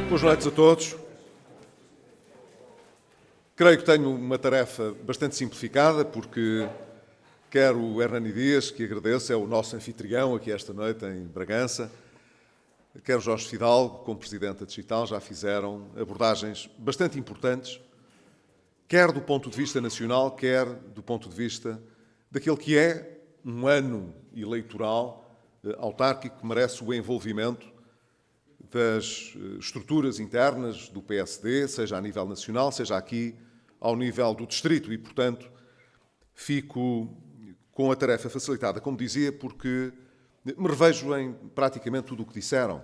Boas noites a todos. Creio que tenho uma tarefa bastante simplificada, porque quer o Hernani Dias, que agradeço, é o nosso anfitrião aqui esta noite em Bragança, quer o Jorge Fidalgo, como Presidente da Digital, já fizeram abordagens bastante importantes, quer do ponto de vista nacional, quer do ponto de vista daquele que é um ano eleitoral autárquico que merece o envolvimento das estruturas internas do PSD, seja a nível nacional, seja aqui ao nível do distrito. E, portanto, fico com a tarefa facilitada, como dizia, porque me revejo em praticamente tudo o que disseram.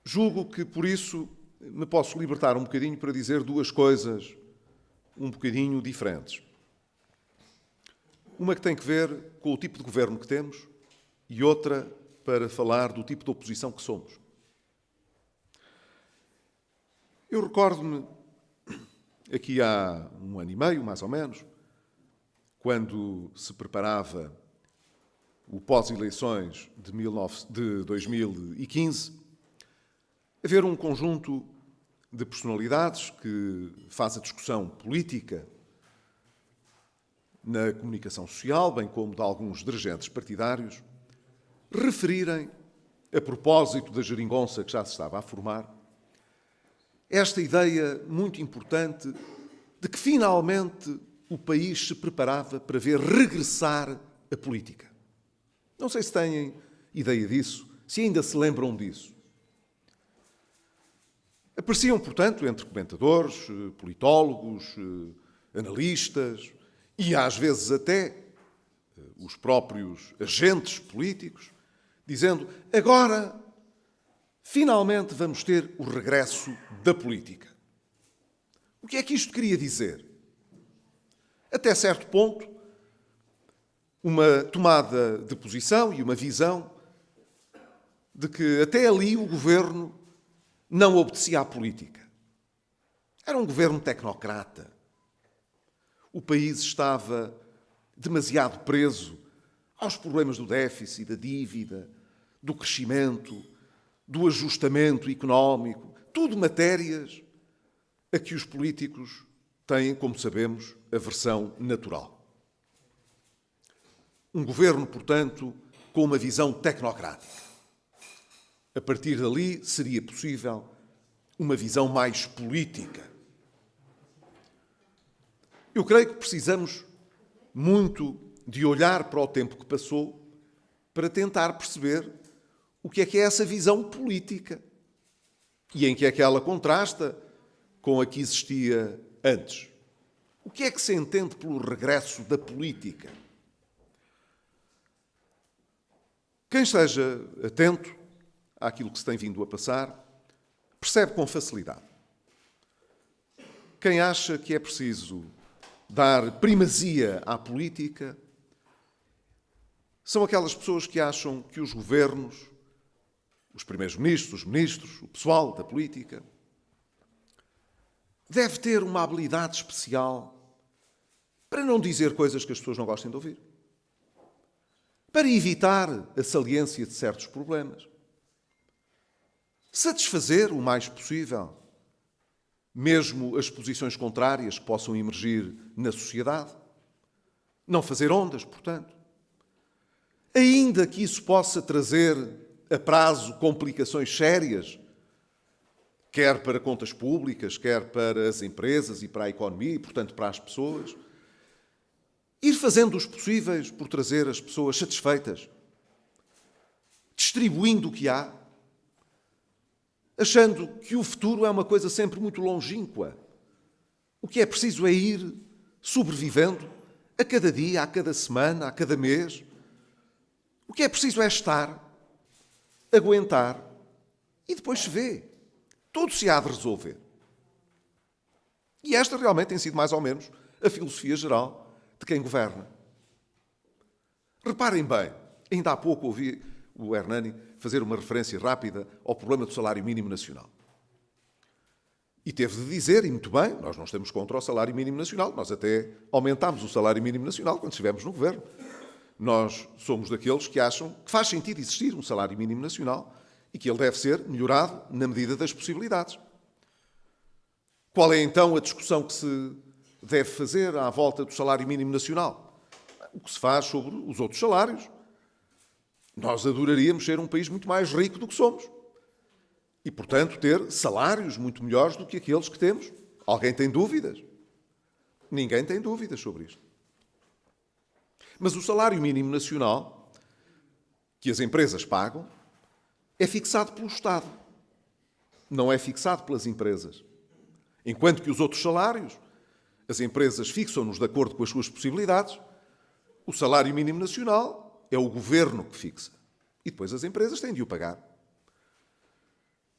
Julgo que, por isso, me posso libertar um bocadinho para dizer duas coisas um bocadinho diferentes. Uma que tem que ver com o tipo de governo que temos e outra para falar do tipo de oposição que somos. Eu recordo-me, aqui há um ano e meio, mais ou menos, quando se preparava o pós-eleições de 2015, haver um conjunto de personalidades que faz a discussão política na comunicação social, bem como de alguns dirigentes partidários, referirem, a propósito da geringonça que já se estava a formar, esta ideia muito importante de que finalmente o país se preparava para ver regressar a política. Não sei se têm ideia disso, se ainda se lembram disso. Apareciam, portanto, entre comentadores, politólogos, analistas e, às vezes, até os próprios agentes políticos, dizendo: agora, finalmente, vamos ter o regresso da política. O que é que isto queria dizer? Até certo ponto, uma tomada de posição e uma visão de que até ali o governo não obedecia à política. Era um governo tecnocrata. O país estava demasiado preso aos problemas do déficit, da dívida, do crescimento, do ajustamento económico, tudo matérias a que os políticos têm, como sabemos, aversão natural. Um governo, portanto, com uma visão tecnocrática. A partir dali seria possível uma visão mais política. Eu creio que precisamos muito de olhar para o tempo que passou para tentar perceber o que é essa visão política e em que é que ela contrasta com a que existia antes. O que é que se entende pelo regresso da política? Quem esteja atento àquilo que se tem vindo a passar percebe com facilidade. Quem acha que é preciso dar primazia à política são aquelas pessoas que acham que os governos, os primeiros-ministros, os ministros, o pessoal da política, deve ter uma habilidade especial para não dizer coisas que as pessoas não gostem de ouvir, para evitar a saliência de certos problemas, satisfazer o mais possível mesmo as posições contrárias que possam emergir na sociedade, não fazer ondas, portanto. Ainda que isso possa trazer a prazo complicações sérias, quer para contas públicas, quer para as empresas e para a economia e, portanto, para as pessoas, ir fazendo os possíveis por trazer as pessoas satisfeitas, distribuindo o que há, achando que o futuro é uma coisa sempre muito longínqua. O que é preciso é ir sobrevivendo a cada dia, a cada semana, a cada mês. O que é preciso é estar, aguentar e depois se vê. Tudo se há de resolver. E esta realmente tem sido mais ou menos a filosofia geral de quem governa. Reparem bem, ainda há pouco ouvi o Hernani fazer uma referência rápida ao problema do salário mínimo nacional. E teve de dizer, e muito bem, nós não estamos contra o salário mínimo nacional, nós até aumentámos o salário mínimo nacional quando estivemos no governo. Nós somos daqueles que acham que faz sentido existir um salário mínimo nacional e que ele deve ser melhorado na medida das possibilidades. Qual é então a discussão que se deve fazer à volta do salário mínimo nacional? O que se faz sobre os outros salários. Nós adoraríamos ser um país muito mais rico do que somos e, portanto, ter salários muito melhores do que aqueles que temos. Alguém tem dúvidas? Ninguém tem dúvidas sobre isto. Mas o salário mínimo nacional, que as empresas pagam, é fixado pelo Estado. Não é fixado pelas empresas. Enquanto que os outros salários, as empresas fixam-nos de acordo com as suas possibilidades, o salário mínimo nacional é o governo que fixa. E depois as empresas têm de o pagar.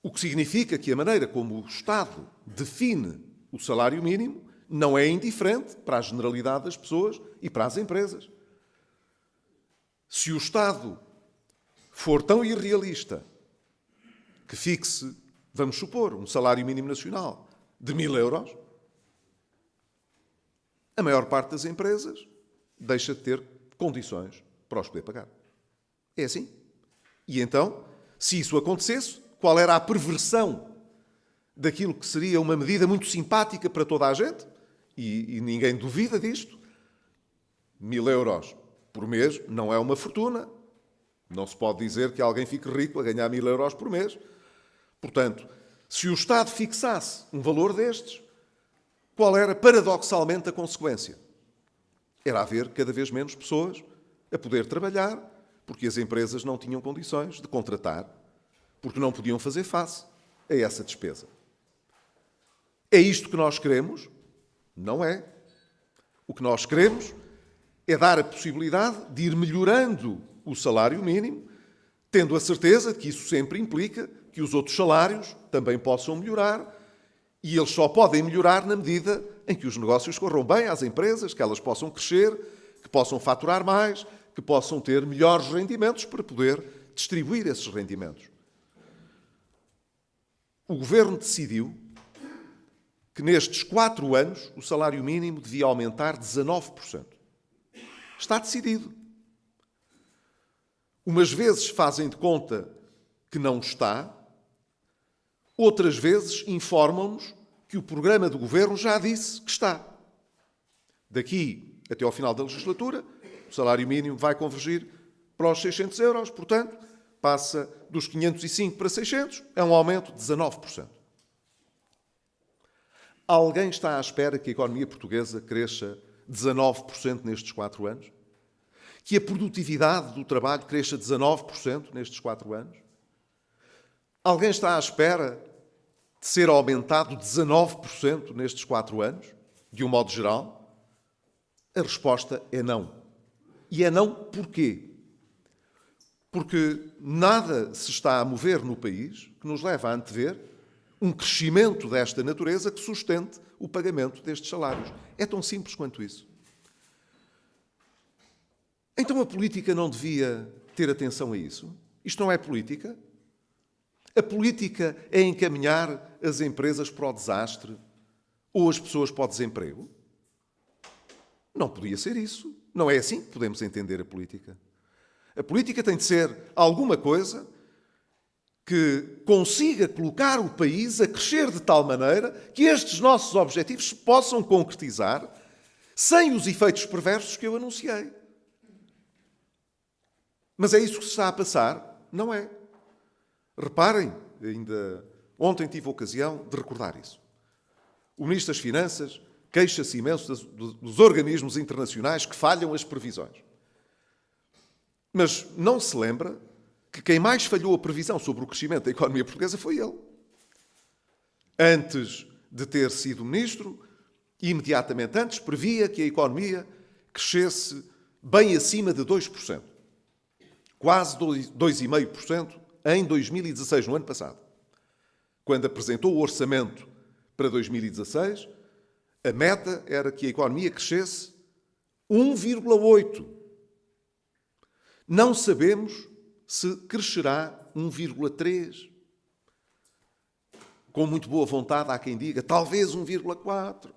O que significa que a maneira como o Estado define o salário mínimo não é indiferente para a generalidade das pessoas e para as empresas. Se o Estado for tão irrealista que fixe, vamos supor, um salário mínimo nacional de 1.000 euros, a maior parte das empresas deixa de ter condições para os poder pagar. É assim. E então, se isso acontecesse, qual era a perversão daquilo que seria uma medida muito simpática para toda a gente? E ninguém duvida disto. 1.000 euros por mês não é uma fortuna. Não se pode dizer que alguém fique rico a ganhar 1.000 euros por mês. Portanto, se o Estado fixasse um valor destes, qual era, paradoxalmente, a consequência? Era haver cada vez menos pessoas a poder trabalhar, porque as empresas não tinham condições de contratar, porque não podiam fazer face a essa despesa. É isto que nós queremos? Não é. O que nós queremos é dar a possibilidade de ir melhorando o salário mínimo, tendo a certeza de que isso sempre implica que os outros salários também possam melhorar, e eles só podem melhorar na medida em que os negócios corram bem às empresas, que elas possam crescer, que possam faturar mais, que possam ter melhores rendimentos para poder distribuir esses rendimentos. O Governo decidiu que nestes 4 anos o salário mínimo devia aumentar 19%. Está decidido. Umas vezes fazem de conta que não está, outras vezes informam-nos que o programa do Governo já disse que está. Daqui até ao final da legislatura, o salário mínimo vai convergir para os 600 euros, portanto, passa dos 505 para 600, é um aumento de 19%. Alguém está à espera que a economia portuguesa cresça 19% nestes 4 anos? Que a produtividade do trabalho cresça 19% nestes 4 anos? Alguém está à espera de ser aumentado 19% nestes 4 anos, de um modo geral? A resposta é não. E é não porquê? Porque nada se está a mover no país que nos leve a antever um crescimento desta natureza que sustente o pagamento destes salários. É tão simples quanto isso. Então a política não devia ter atenção a isso? Isto não é política? A política é encaminhar as empresas para o desastre ou as pessoas para o desemprego? Não podia ser isso. Não é assim que podemos entender a política. A política tem de ser alguma coisa que consiga colocar o país a crescer de tal maneira que estes nossos objetivos se possam concretizar sem os efeitos perversos que eu anunciei. Mas é isso que se está a passar? Não é. Reparem, ainda ontem tive a ocasião de recordar isso. O Ministro das Finanças queixa-se imenso dos organismos internacionais que falham as previsões. Mas não se lembra que quem mais falhou a previsão sobre o crescimento da economia portuguesa foi ele. Antes de ter sido ministro, imediatamente antes, previa que a economia crescesse bem acima de 2%. Quase 2,5% em 2016, no ano passado. Quando apresentou o orçamento para 2016, a meta era que a economia crescesse 1,8%. Não sabemos se crescerá 1,3%. Com muito boa vontade há quem diga, talvez 1,4%.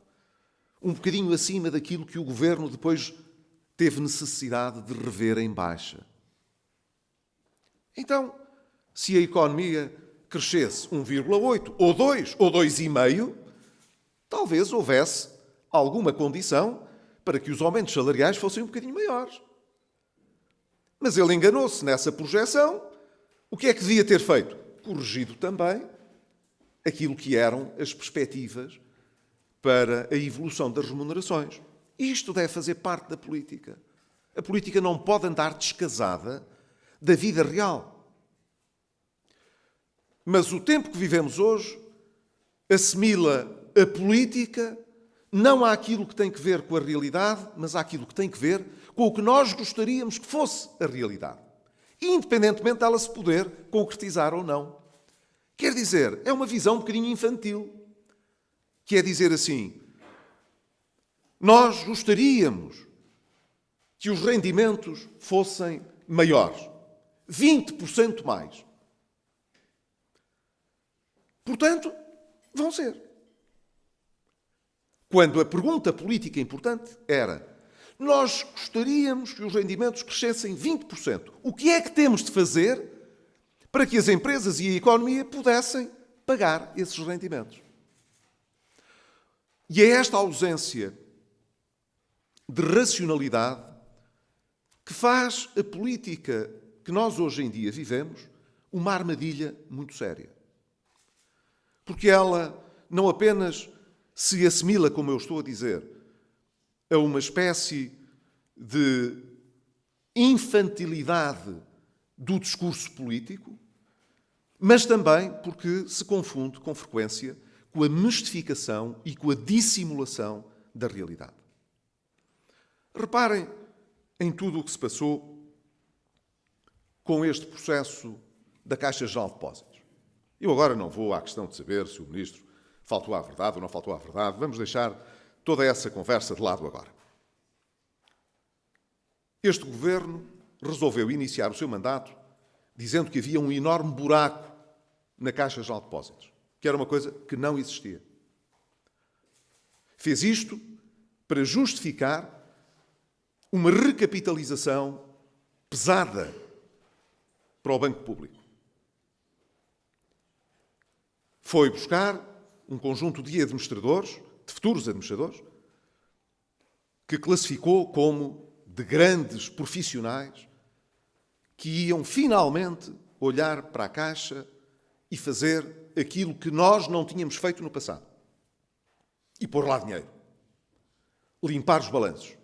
Um bocadinho acima daquilo que o Governo depois teve necessidade de rever em baixa. Então, se a economia crescesse 1,8, ou 2, ou 2,5, talvez houvesse alguma condição para que os aumentos salariais fossem um bocadinho maiores. Mas ele enganou-se nessa projeção. O que é que devia ter feito? Corrigido também aquilo que eram as perspectivas para a evolução das remunerações. Isto deve fazer parte da política. A política não pode andar descasada da vida real. Mas o tempo que vivemos hoje assimila a política não àquilo que tem que ver com a realidade, mas àquilo que tem que ver com o que nós gostaríamos que fosse a realidade, independentemente dela se poder concretizar ou não. Quer dizer, é uma visão um bocadinho infantil, que é dizer assim: nós gostaríamos que os rendimentos fossem maiores, 20% mais. Portanto, vão ser. Quando a pergunta política importante era: nós gostaríamos que os rendimentos crescessem 20%. O que é que temos de fazer para que as empresas e a economia pudessem pagar esses rendimentos? E é esta ausência de racionalidade que faz a política que nós hoje em dia vivemos uma armadilha muito séria. Porque ela não apenas se assimila, como eu estou a dizer, a uma espécie de infantilidade do discurso político, mas também porque se confunde com frequência com a mistificação e com a dissimulação da realidade. Reparem em tudo o que se passou com este processo da Caixa Geral de Depósitos. Eu agora não vou à questão de saber se o Ministro faltou à verdade ou não faltou à verdade. Vamos deixar toda essa conversa de lado agora. Este Governo resolveu iniciar o seu mandato dizendo que havia um enorme buraco na Caixa Geral de Depósitos, que era uma coisa que não existia. Fez isto para justificar uma recapitalização pesada para o Banco Público. Foi buscar um conjunto de administradores, de futuros administradores, que classificou como de grandes profissionais que iam finalmente olhar para a Caixa e fazer aquilo que nós não tínhamos feito no passado. E pôr lá dinheiro. Limpar os balanços.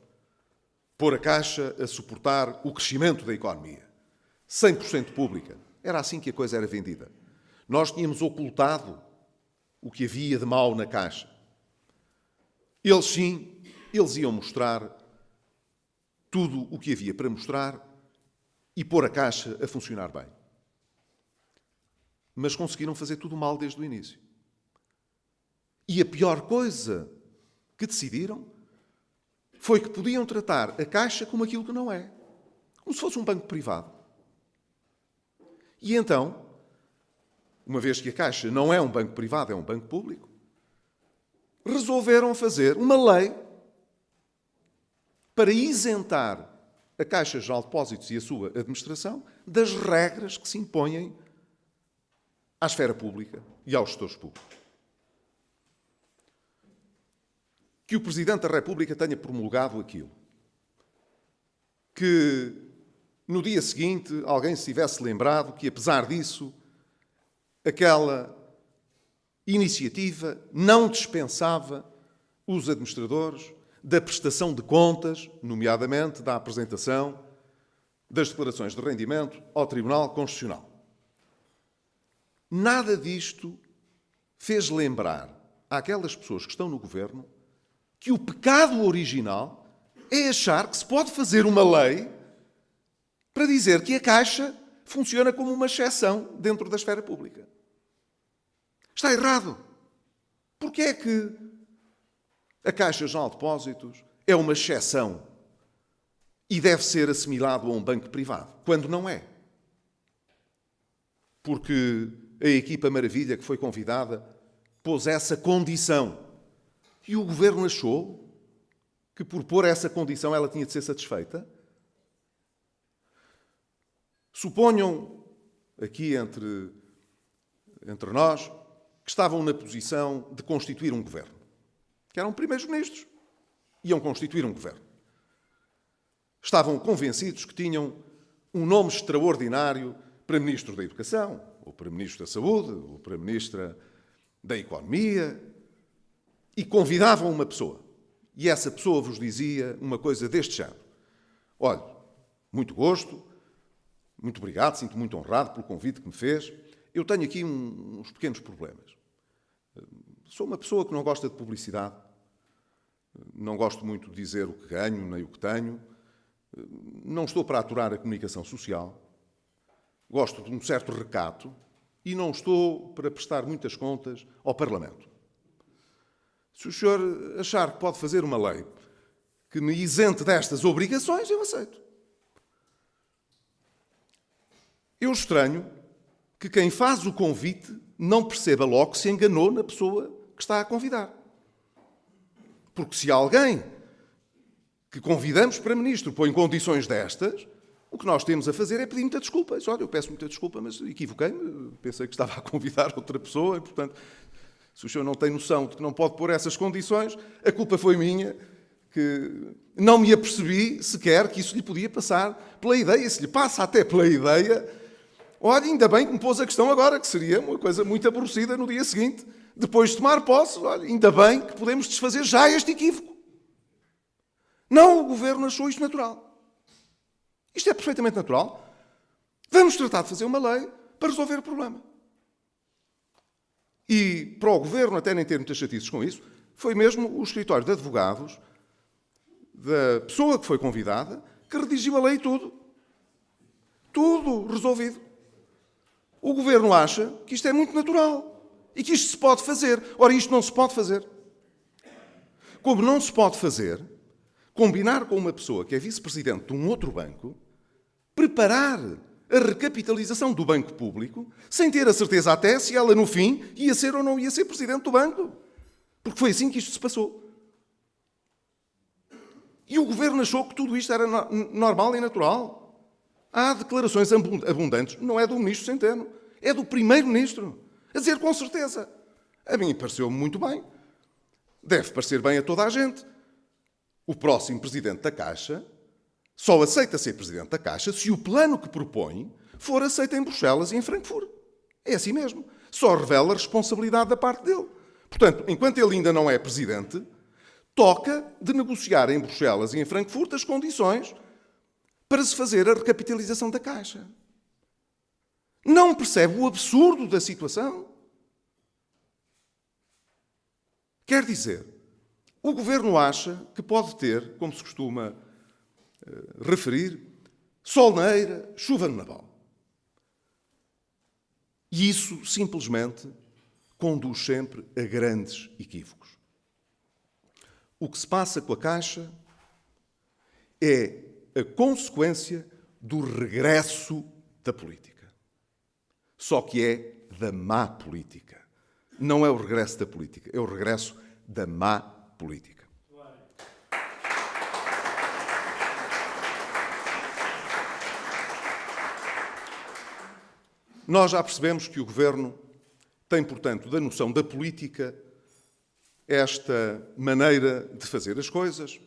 Pôr a Caixa a suportar o crescimento da economia. 100% pública. Era assim que a coisa era vendida. Nós tínhamos ocultado o que havia de mau na Caixa. Eles sim, eles iam mostrar tudo o que havia para mostrar e pôr a Caixa a funcionar bem. Mas conseguiram fazer tudo mal desde o início. E a pior coisa que decidiram foi que podiam tratar a Caixa como aquilo que não é. Como se fosse um banco privado. E então, uma vez que a Caixa não é um banco privado, é um banco público, resolveram fazer uma lei para isentar a Caixa Geral de Depósitos e a sua administração das regras que se impõem à esfera pública e aos gestores públicos. Que o Presidente da República tenha promulgado aquilo. Que no dia seguinte alguém se tivesse lembrado que, apesar disso, aquela iniciativa não dispensava os administradores da prestação de contas, nomeadamente da apresentação das declarações de rendimento ao Tribunal Constitucional. Nada disto fez lembrar àquelas pessoas que estão no Governo que o pecado original é achar que se pode fazer uma lei para dizer que a Caixa funciona como uma exceção dentro da esfera pública. Está errado. Porque é que a Caixa Geral de Depósitos é uma exceção e deve ser assimilado a um banco privado, quando não é? Porque a equipa maravilha que foi convidada pôs essa condição e o Governo achou que, por pôr essa condição, ela tinha de ser satisfeita. Suponham aqui entre nós, que estavam na posição de constituir um governo, que eram primeiros-ministros, iam constituir um governo. Estavam convencidos que tinham um nome extraordinário para Ministro da Educação, ou para Ministro da Saúde, ou para Ministra da Economia, e convidavam uma pessoa. E essa pessoa vos dizia uma coisa deste género. Olha, muito gosto, muito obrigado, sinto muito honrado pelo convite que me fez. Eu tenho aqui uns pequenos problemas. Sou uma pessoa que não gosta de publicidade, não gosto muito de dizer o que ganho, nem o que tenho, não estou para aturar a comunicação social, gosto de um certo recato e não estou para prestar muitas contas ao Parlamento. Se o senhor achar que pode fazer uma lei que me isente destas obrigações, eu aceito. Eu estranho que quem faz o convite não perceba logo que se enganou na pessoa que está a convidar. Porque se alguém que convidamos para ministro põe condições destas, o que nós temos a fazer é pedir muita desculpa. Olha, eu peço muita desculpa, mas equivoquei-me, pensei que estava a convidar outra pessoa e, portanto, se o senhor não tem noção de que não pode pôr essas condições, a culpa foi minha, que não me apercebi sequer que isso lhe podia passar pela ideia. Se lhe passa até pela ideia, olha, ainda bem que me pôs a questão agora, que seria uma coisa muito aborrecida no dia seguinte, depois de tomar posse, olha, ainda bem que podemos desfazer já este equívoco. Não, o Governo achou isto natural. Isto é perfeitamente natural. Vamos tratar de fazer uma lei para resolver o problema. E para o Governo, até nem ter muitas chatices com isso, foi mesmo o escritório de advogados da pessoa que foi convidada que redigiu a lei e tudo. Tudo resolvido. O Governo acha que isto é muito natural e que isto se pode fazer. Ora, isto não se pode fazer. Como não se pode fazer, combinar com uma pessoa que é vice-presidente de um outro banco, preparar a recapitalização do banco público, sem ter a certeza até se ela, no fim, ia ser ou não ia ser presidente do banco. Porque foi assim que isto se passou. E o Governo achou que tudo isto era normal e natural. Há declarações abundantes, não é do Ministro Centeno, é do Primeiro-Ministro, a dizer com certeza. A mim pareceu-me muito bem. Deve parecer bem a toda a gente. O próximo Presidente da Caixa só aceita ser Presidente da Caixa se o plano que propõe for aceito em Bruxelas e em Frankfurt. É assim mesmo. Só revela a responsabilidade da parte dele. Portanto, enquanto ele ainda não é Presidente, toca de negociar em Bruxelas e em Frankfurt as condições para se fazer a recapitalização da Caixa. Não percebe o absurdo da situação? Quer dizer, o Governo acha que pode ter, como se costuma referir, sol na eira, chuva no Natal. E isso, simplesmente, conduz sempre a grandes equívocos. O que se passa com a Caixa é a consequência do regresso da política. Só que é da má política. Não é o regresso da política, é o regresso da má política. Nós já percebemos que o Governo tem, portanto, da noção da política esta maneira de fazer as coisas,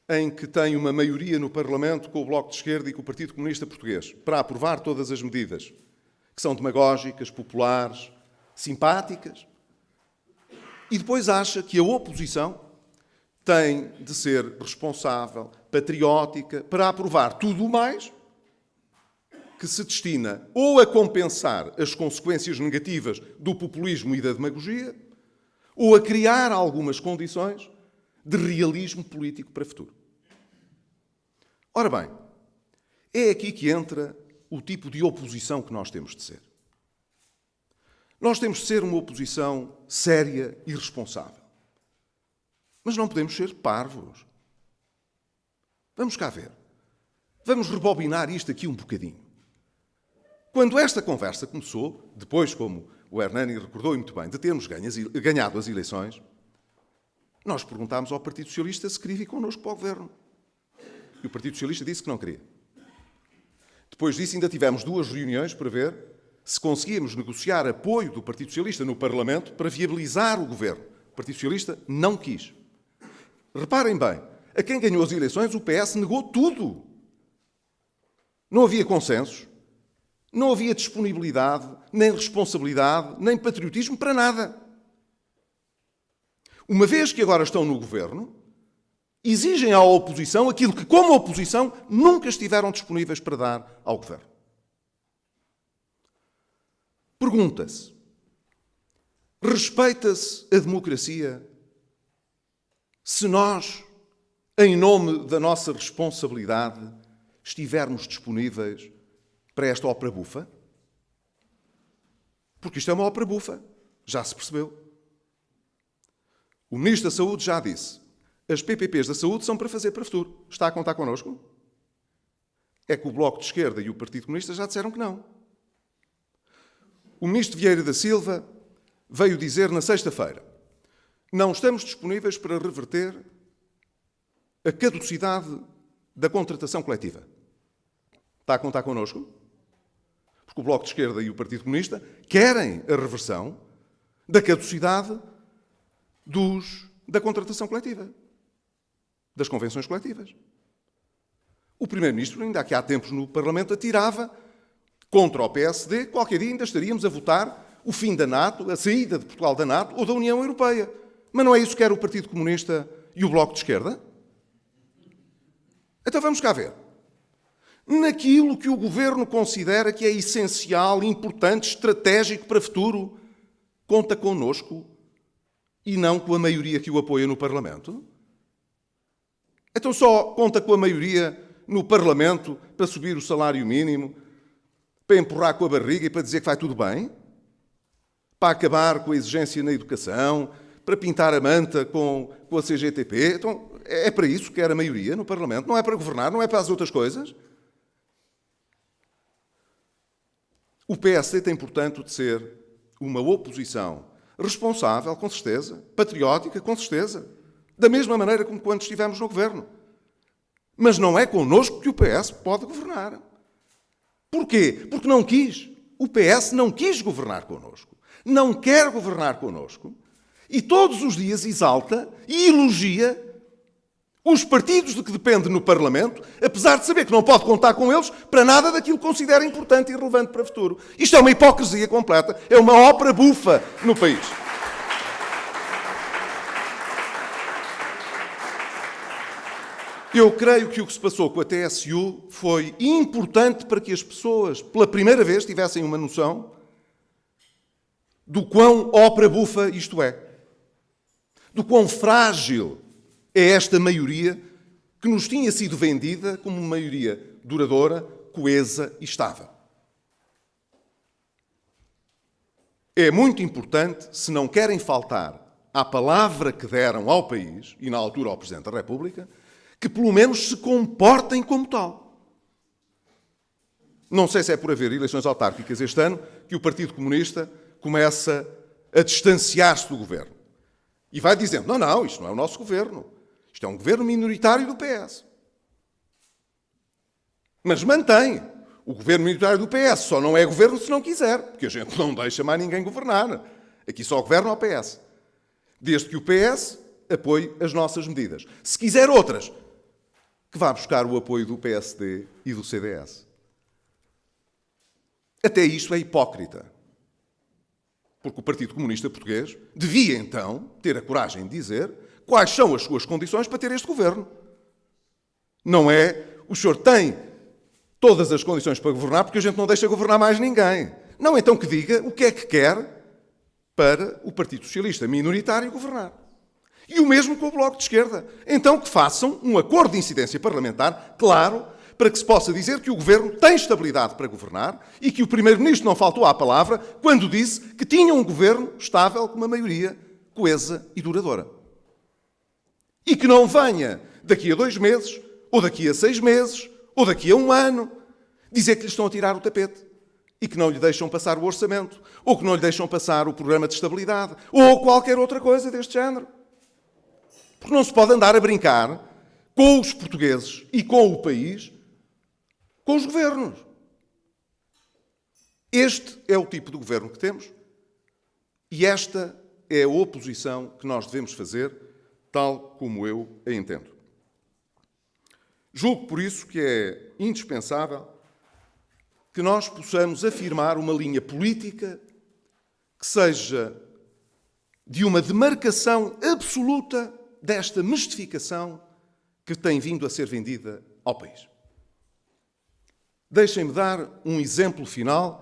em que tem uma maioria no Parlamento com o Bloco de Esquerda e com o Partido Comunista Português para aprovar todas as medidas que são demagógicas, populares, simpáticas, e depois acha que a oposição tem de ser responsável, patriótica, para aprovar tudo o mais que se destina ou a compensar as consequências negativas do populismo e da demagogia, ou a criar algumas condições de realismo político para o futuro. Ora bem, é aqui que entra o tipo de oposição que nós temos de ser. Nós temos de ser uma oposição séria e responsável. Mas não podemos ser parvos. Vamos cá ver. Vamos rebobinar isto aqui um bocadinho. Quando esta conversa começou, depois, como o Hernani recordou muito bem, de termos ganhado as eleições, nós perguntámos ao Partido Socialista se queria vir connosco para o Governo. E o Partido Socialista disse que não queria. Depois disso, ainda tivemos 2 reuniões para ver se conseguíamos negociar apoio do Partido Socialista no Parlamento para viabilizar o governo. O Partido Socialista não quis. Reparem bem, a quem ganhou as eleições, o PS negou tudo. Não havia consensos, não havia disponibilidade, nem responsabilidade, nem patriotismo para nada. Uma vez que agora estão no governo, exigem à oposição aquilo que, como oposição, nunca estiveram disponíveis para dar ao governo. Pergunta-se: respeita-se a democracia se nós, em nome da nossa responsabilidade, estivermos disponíveis para esta ópera bufa? Porque isto é uma ópera bufa, já se percebeu. O Ministro da Saúde já disse: as PPPs da saúde são para fazer para o futuro. Está a contar connosco? É que o Bloco de Esquerda e o Partido Comunista já disseram que não. O Ministro Vieira da Silva veio dizer na sexta-feira: não estamos disponíveis para reverter a caducidade da contratação coletiva. Está a contar connosco? Porque o Bloco de Esquerda e o Partido Comunista querem a reversão da caducidade da contratação coletiva, das convenções coletivas. O Primeiro-Ministro, ainda aqui há tempos no Parlamento, atirava contra o PSD. Qualquer dia ainda estaríamos a votar o fim da NATO, a saída de Portugal da NATO ou da União Europeia. Mas não é isso que quer o Partido Comunista e o Bloco de Esquerda? Então vamos cá ver. Naquilo que o Governo considera que é essencial, importante, estratégico para o futuro, conta connosco e não com a maioria que o apoia no Parlamento? Então só conta com a maioria no Parlamento para subir o salário mínimo, para empurrar com a barriga e para dizer que vai tudo bem? Para acabar com a exigência na educação, para pintar a manta com a CGTP? Então é para isso que quer a maioria no Parlamento? Não é para governar? Não é para as outras coisas? O PSD tem, portanto, de ser uma oposição responsável, com certeza, patriótica, com certeza, da mesma maneira como quando estivemos no governo. Mas não é connosco que o PS pode governar. Porquê? Porque não quis. O PS não quis governar connosco. Não quer governar connosco. E todos os dias exalta e elogia os partidos de que depende no Parlamento, apesar de saber que não pode contar com eles para nada daquilo que considera importante e relevante para o futuro. Isto é uma hipocrisia completa. É uma ópera bufa no país. Eu creio que o que se passou com a TSU foi importante para que as pessoas, pela primeira vez, tivessem uma noção do quão ópera bufa isto é. Do quão frágil é esta maioria que nos tinha sido vendida como uma maioria duradoura, coesa e estável. É muito importante, se não querem faltar à palavra que deram ao país, e na altura ao Presidente da República, que pelo menos se comportem como tal. Não sei se é por haver eleições autárquicas este ano que o Partido Comunista começa a distanciar-se do governo. E vai dizendo: não, isto não é o nosso governo. Isto é um governo minoritário do PS. Mas mantém. O governo minoritário do PS só não é governo se não quiser, porque a gente não deixa mais ninguém governar. Aqui só governa o PS. Desde que o PS apoie as nossas medidas. Se quiser outras, que vá buscar o apoio do PSD e do CDS. Até isto é hipócrita. Porque o Partido Comunista Português devia, então, ter a coragem de dizer quais são as suas condições para ter este governo. Não é: o senhor tem todas as condições para governar porque a gente não deixa governar mais ninguém. Não, então que diga o que é que quer para o Partido Socialista minoritário governar. E o mesmo com o Bloco de Esquerda. Então que façam um acordo de incidência parlamentar, claro, para que se possa dizer que o Governo tem estabilidade para governar e que o Primeiro-Ministro não faltou à palavra quando disse que tinha um Governo estável com uma maioria coesa e duradoura. E que não venha daqui a 2 meses, ou daqui a 6 meses, ou daqui a 1 ano, dizer que lhe estão a tirar o tapete e que não lhe deixam passar o orçamento, ou que não lhe deixam passar o programa de estabilidade, ou qualquer outra coisa deste género. Porque não se pode andar a brincar com os portugueses e com o país, com os governos. Este é o tipo de governo que temos e esta é a oposição que nós devemos fazer, tal como eu a entendo. Julgo, por isso, que é indispensável que nós possamos afirmar uma linha política que seja de uma demarcação absoluta desta mistificação que tem vindo a ser vendida ao país. Deixem-me dar um exemplo final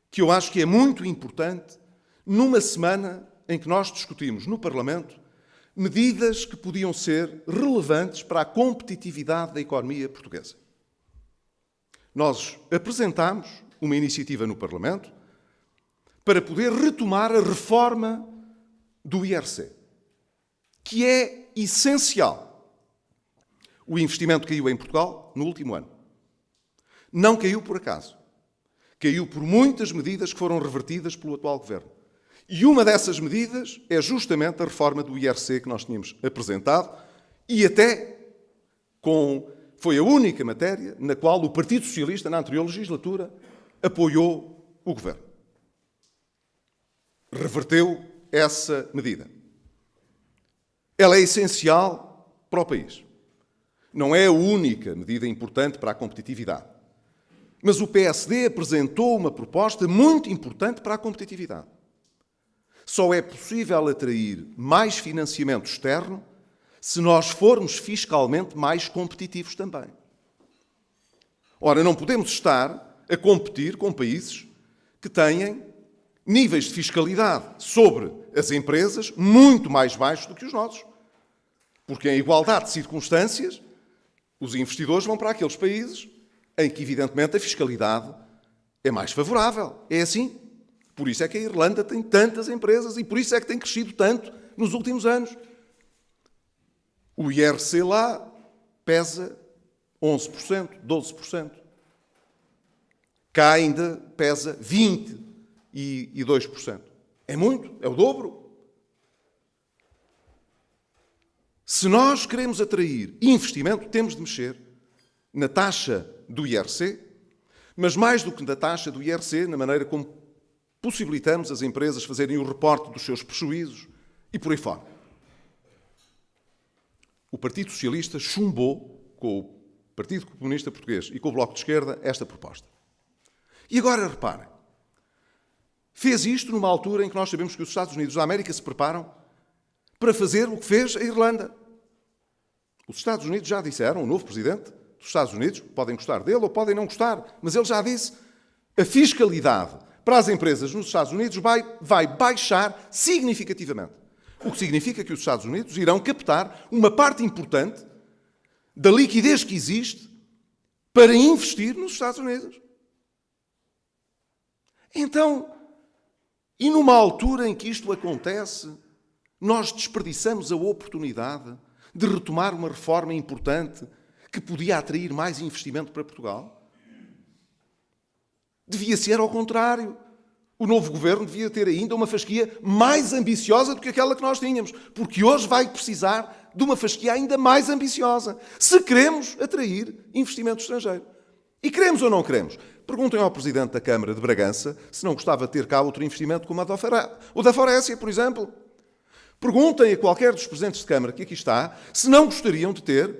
que eu acho que é muito importante numa semana em que nós discutimos no Parlamento medidas que podiam ser relevantes para a competitividade da economia portuguesa. Nós apresentámos uma iniciativa no Parlamento para poder retomar a reforma do IRC, que é essencial. O investimento caiu em Portugal no último ano. Não caiu por acaso. Caiu por muitas medidas que foram revertidas pelo atual governo. E uma dessas medidas é justamente a reforma do IRC que nós tínhamos apresentado e até foi a única matéria na qual o Partido Socialista, na anterior legislatura, apoiou o governo. Reverteu essa medida. Ela é essencial para o país. Não é a única medida importante para a competitividade. Mas o PSD apresentou uma proposta muito importante para a competitividade. Só é possível atrair mais financiamento externo se nós formos fiscalmente mais competitivos também. Ora, não podemos estar a competir com países que têm níveis de fiscalidade sobre as empresas muito mais baixos do que os nossos. Porque em igualdade de circunstâncias, os investidores vão para aqueles países em que, evidentemente, a fiscalidade é mais favorável. É assim. Por isso é que a Irlanda tem tantas empresas e por isso é que tem crescido tanto nos últimos anos. O IRC lá pesa 11%, 12%. Cá ainda pesa 22%. É muito, é o dobro. Se nós queremos atrair investimento, temos de mexer na taxa do IRC, mas mais do que na taxa do IRC, na maneira como possibilitamos as empresas fazerem o reporte dos seus prejuízos e por aí fora. O Partido Socialista chumbou com o Partido Comunista Português e com o Bloco de Esquerda esta proposta. E agora, reparem, fez isto numa altura em que nós sabemos que os Estados Unidos da América se preparam para fazer o que fez a Irlanda. Os Estados Unidos já disseram, o novo presidente dos Estados Unidos, podem gostar dele ou podem não gostar, mas ele já disse, a fiscalidade para as empresas nos Estados Unidos vai baixar significativamente. O que significa que os Estados Unidos irão captar uma parte importante da liquidez que existe para investir nos Estados Unidos. Então, e numa altura em que isto acontece, nós desperdiçamos a oportunidade de retomar uma reforma importante que podia atrair mais investimento para Portugal? Devia ser ao contrário. O novo governo devia ter ainda uma fasquia mais ambiciosa do que aquela que nós tínhamos, porque hoje vai precisar de uma fasquia ainda mais ambiciosa, se queremos atrair investimento estrangeiro. E queremos ou não queremos? Perguntem ao Presidente da Câmara de Bragança se não gostava de ter cá outro investimento como o da Forécia, por exemplo. Perguntem a qualquer dos Presidentes de Câmara que aqui está se não gostariam de ter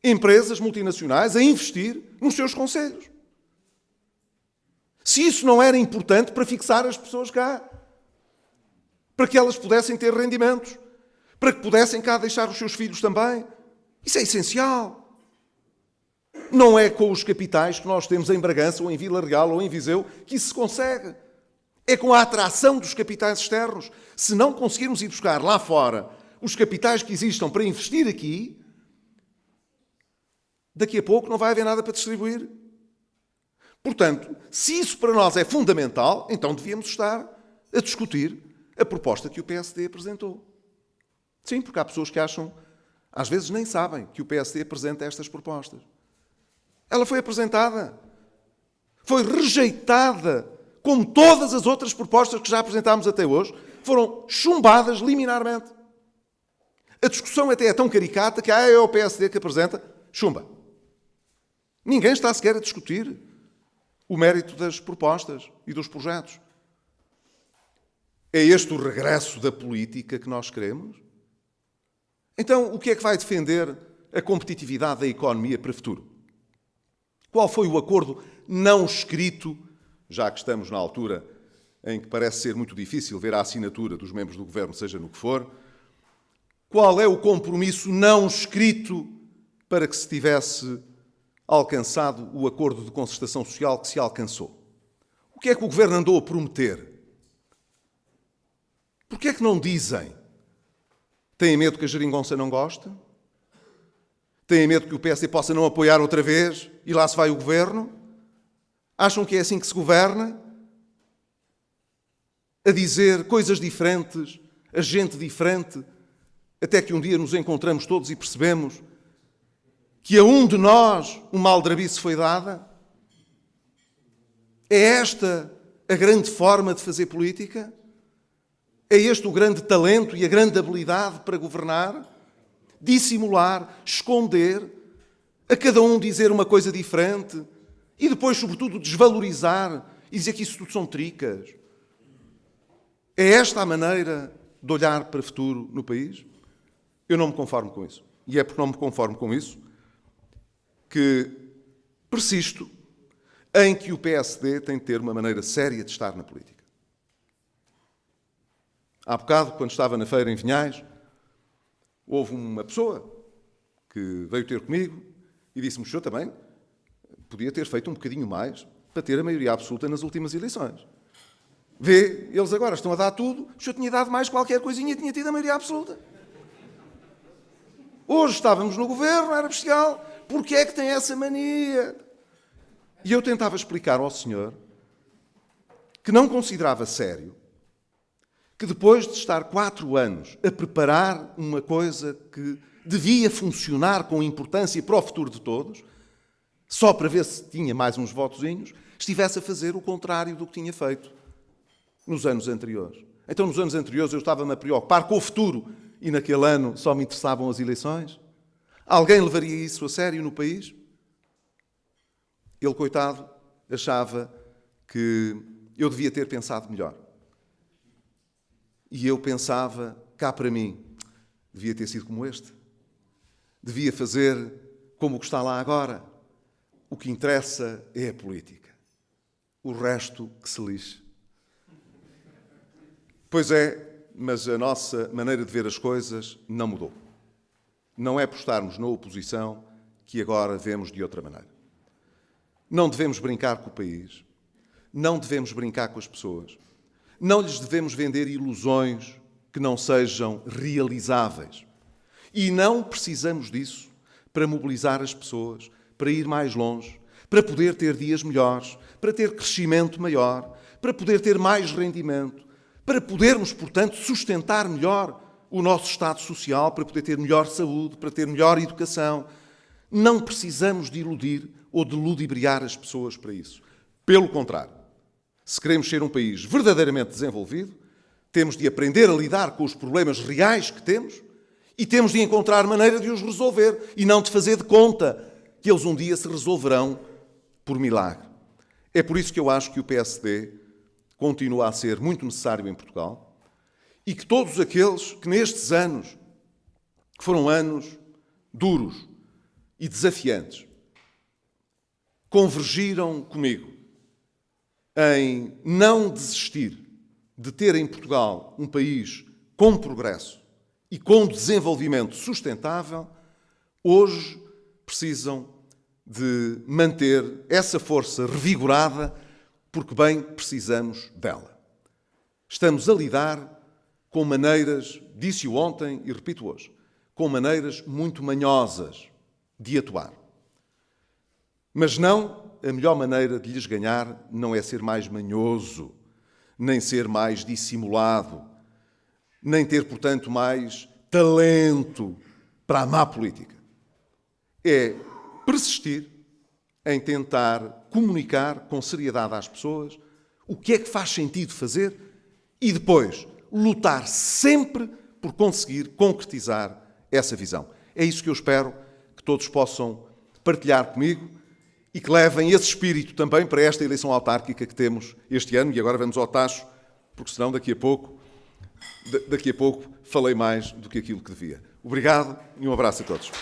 empresas multinacionais a investir nos seus concelhos. Se isso não era importante para fixar as pessoas cá, para que elas pudessem ter rendimentos, para que pudessem cá deixar os seus filhos também. Isso é essencial. Não é com os capitais que nós temos em Bragança, ou em Vila Real, ou em Viseu, que isso se consegue. É com a atração dos capitais externos. Se não conseguirmos ir buscar lá fora os capitais que existam para investir aqui, daqui a pouco não vai haver nada para distribuir. Portanto, se isso para nós é fundamental, então devíamos estar a discutir a proposta que o PSD apresentou. Sim, porque há pessoas que acham, às vezes nem sabem que o PSD apresenta estas propostas. Ela foi apresentada, foi rejeitada, como todas as outras propostas que já apresentámos até hoje, foram chumbadas liminarmente. A discussão até é tão caricata que é o PSD que apresenta, chumba. Ninguém está sequer a discutir. o mérito das propostas e dos projetos. É este o regresso da política que nós queremos? Então, o que é que vai defender a competitividade da economia para o futuro? Qual foi o acordo não escrito, já que estamos na altura em que parece ser muito difícil ver a assinatura dos membros do governo, seja no que for, qual é o compromisso não escrito para que se tivesse alcançado o acordo de concertação social que se alcançou? O que é que o governo andou a prometer? Por que é que não dizem? Têm medo que a geringonça não goste? Têm medo que o PSD possa não apoiar outra vez e lá se vai o governo? Acham que é assim que se governa? A dizer coisas diferentes, a gente diferente, até que um dia nos encontramos todos e percebemos que a um de nós uma aldrabice foi dada? É esta a grande forma de fazer política? É este o grande talento e a grande habilidade para governar? Dissimular, esconder, a cada um dizer uma coisa diferente e depois, sobretudo, desvalorizar e dizer que isso tudo são tricas. É esta a maneira de olhar para o futuro no país? Eu não me conformo com isso. E é porque não me conformo com isso que persisto em que o PSD tem de ter uma maneira séria de estar na política. Há bocado, quando estava na feira em Vinhais, houve uma pessoa que veio ter comigo e disse-me que o senhor também podia ter feito um bocadinho mais para ter a maioria absoluta nas últimas eleições. Vê, eles agora estão a dar tudo, o senhor tinha dado mais qualquer coisinha e tinha tido a maioria absoluta. Hoje estávamos no governo, era especial, porque é que tem essa mania? E eu tentava explicar ao senhor que não considerava sério que depois de estar 4 anos a preparar uma coisa que devia funcionar com importância para o futuro de todos, só para ver se tinha mais uns votozinhos, estivesse a fazer o contrário do que tinha feito nos anos anteriores. Então, nos anos anteriores, eu estava-me a preocupar com o futuro e naquele ano só me interessavam as eleições? Alguém levaria isso a sério no país? Ele, coitado, achava que eu devia ter pensado melhor. E eu pensava, cá para mim, devia ter sido como este. Devia fazer como o que está lá agora. O que interessa é a política. O resto que se lixe. Pois é, mas a nossa maneira de ver as coisas não mudou. Não é por estarmos na oposição que agora vemos de outra maneira. Não devemos brincar com o país. Não devemos brincar com as pessoas. Não lhes devemos vender ilusões que não sejam realizáveis. E não precisamos disso para mobilizar as pessoas, para ir mais longe, para poder ter dias melhores, para ter crescimento maior, para poder ter mais rendimento, para podermos, portanto, sustentar melhor o nosso estado social, para poder ter melhor saúde, para ter melhor educação. Não precisamos de iludir ou de ludibriar as pessoas para isso. Pelo contrário. Se queremos ser um país verdadeiramente desenvolvido, temos de aprender a lidar com os problemas reais que temos e temos de encontrar maneira de os resolver e não de fazer de conta que eles um dia se resolverão por milagre. É por isso que eu acho que o PSD continua a ser muito necessário em Portugal e que todos aqueles que nestes anos, que foram anos duros e desafiantes, convergiram comigo em não desistir de ter em Portugal um país com progresso e com desenvolvimento sustentável, hoje precisam de manter essa força revigorada, porque bem precisamos dela. Estamos a lidar com maneiras, disse-o ontem e repito hoje, com maneiras muito manhosas de atuar. Mas não, a melhor maneira de lhes ganhar não é ser mais manhoso, nem ser mais dissimulado, nem ter, portanto, mais talento para a má política. É persistir em tentar comunicar com seriedade às pessoas o que é que faz sentido fazer e depois lutar sempre por conseguir concretizar essa visão. É isso que eu espero que todos possam partilhar comigo e que levem esse espírito também para esta eleição autárquica que temos este ano. E agora vamos ao tacho, porque senão daqui a pouco falei mais do que aquilo que devia. Obrigado e um abraço a todos.